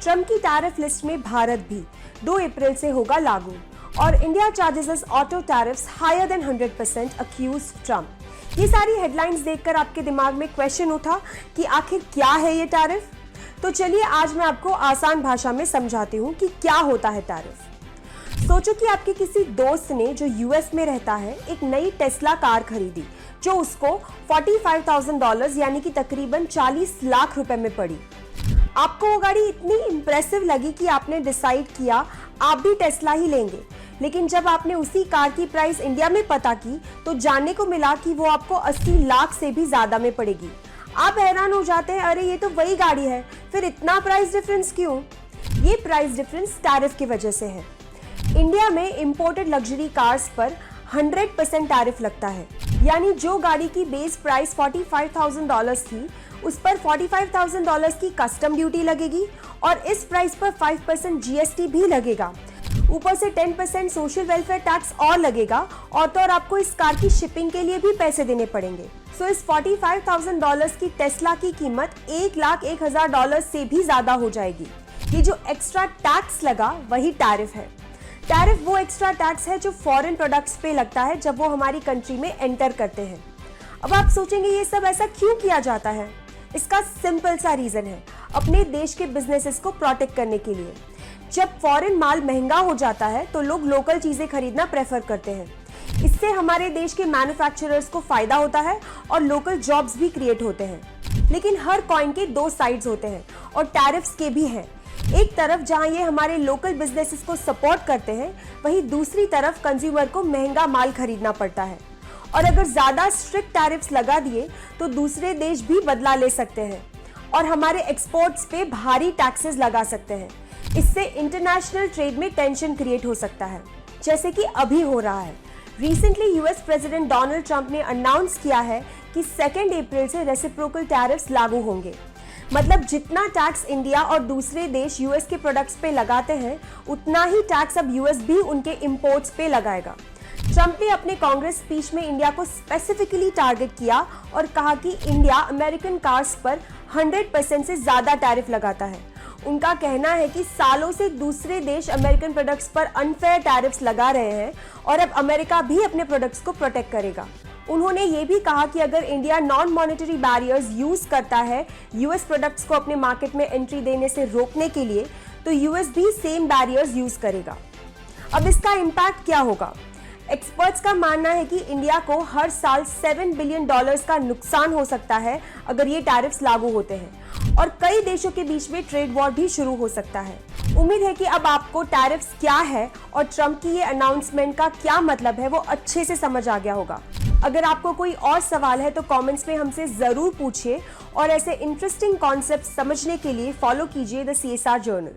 Trump की tariff list में भारत भी 2 अप्रैल से होगा लागू और India charges auto tariffs higher than 100%, accuse Trump. ये सारी हेडलाइंस देखकर आपके दिमाग में क्वेश्चन उठा कि आखिर क्या है ये टैरिफ? तो चलिए आज मैं आपको आसान भाषा में समझाती हूँ कि क्या होता है टैरिफ। सोचो कि आपके किसी दोस्त ने जो यूएस में रहता है एक नई टेस्ला कार खरीदी जो उसको $45,000 यानी कि तकरीबन 40 लाख रुपए में पड़ी। आपको वो गाड़ी इतनी इंप्रेसिव लगी कि आपने डिसाइड किया आप भी टेस्ला ही लेंगे, लेकिन जब आपने उसी कार की प्राइस इंडिया में पता की तो जानने को मिला कि वो आपको 80 लाख से भी ज्यादा में पड़ेगी। आप हैरान हो जाते हैं, अरे ये तो वही गाड़ी है, फिर इतना प्राइस डिफरेंस क्यों? ये प्राइस डिफरेंस टैरिफ की वजह से है। इंडिया में इंपोर्टेड लग्जरी कार्स पर 100% टैरिफ लगता है, यानी जो गाड़ी की बेस प्राइस $45,000 थी उस पर $45,000 की कस्टम ड्यूटी लगेगी और इस प्राइस पर 5% जीएसटी भी लगेगा। ऊपर से 10% सोशल वेलफेयर टैक्स और लगेगा और तो और आपको इस कार की शिपिंग के लिए भी पैसे देने पड़ेंगे। सो इस $45,000 की टेस्ला की कीमत $1,01,000 से भी ज्यादा हो जाएगी। ये जो एक्स्ट्रा टैक्स लगा वही टैरिफ है। टैरिफ वो एक्स्ट्रा टैक्स है जो फॉरेन प्रोडक्ट्स पे लगता है जब वो हमारी कंट्री में एंटर करते हैं। अब आप सोचेंगे ये सब ऐसा क्यों किया जाता है? इसका सिंपल सा रीजन है, अपने देश के बिजनेसेस को प्रोटेक्ट करने के लिए। जब फॉरेन माल महंगा हो जाता है तो लोग लोकल चीजें खरीदना प्रेफर करते हैं। इससे हमारे देश के मैन्युफैक्चरर्स को फायदा होता है और लोकल जॉब्स भी क्रिएट होते हैं। लेकिन हर कॉइन के 2 साइड्स होते हैं और टैरिफ्स के भी हैं। एक तरफ जहां ये हमारे लोकल बिजनेसेस को सपोर्ट करते हैं, वहीं दूसरी तरफ कंज्यूमर को महंगा माल खरीदना पड़ता है। और अगर ज्यादा स्ट्रिक्ट टैरिफ्स लगा दिए तो दूसरे देश भी बदला ले सकते हैं और हमारे एक्सपोर्ट्स पे भारी टैक्सेस लगा सकते हैं। इससे इंटरनेशनल ट्रेड में टेंशन क्रिएट हो सकता है, जैसे कि अभी हो रहा है। Recently US president Donald Trump ने अनाउंस किया है कि 2 अप्रैल से रेसिप्रोकल टैरिफ्स लागू होंगे। मतलब जितना टैक्स इंडिया और दूसरे देश यूएस के प्रोडक्ट्स पे लगाते हैं उतना ही टैक्स अब यूएस भी उनके इंपोर्ट्स पे लगाएगा। ट्रंप ने अपने कांग्रेस स्पीच में इंडिया को स्पेसिफिकली टारगेट किया और कहा कि इंडिया अमेरिकन कार्स पर 100% से ज्यादा टैरिफ लगाता है। उनका कहना है कि सालों से दूसरे देश अमेरिकन प्रोडक्ट्स पर अनफेयर टैरिफ्स लगा रहे हैं और अब अमेरिका भी अपने प्रोडक्ट्स को प्रोटेक्ट करेगा। उन्होंने ये भी कहा कि अगर India non monetary barriers use करता है यूएस प्रोडक्ट्स को अपने मार्केट में एंट्री देने से रोकने के लिए, तो यूएस भी सेम बैरियर्स यूज करेगा। अब इसका इम्पैक्ट क्या होगा? एक्सपर्ट्स का मानना है कि इंडिया को हर साल $7 बिलियन का नुकसान हो सकता है अगर ये टैरिफ्स लागू होते हैं और कई देशों के बीच में ट्रेड वॉर भी शुरू हो सकता है। उम्मीद है कि अब आपको टैरिफ्स क्या है और ट्रंप की ये अनाउंसमेंट का क्या मतलब है वो अच्छे से समझ आ गया होगा। अगर आपको कोई और सवाल है तो कमेंट्स में हमसे जरूर पूछिए और ऐसे इंटरेस्टिंग कॉन्सेप्ट समझने के लिए फॉलो कीजिए द CSR जर्नल।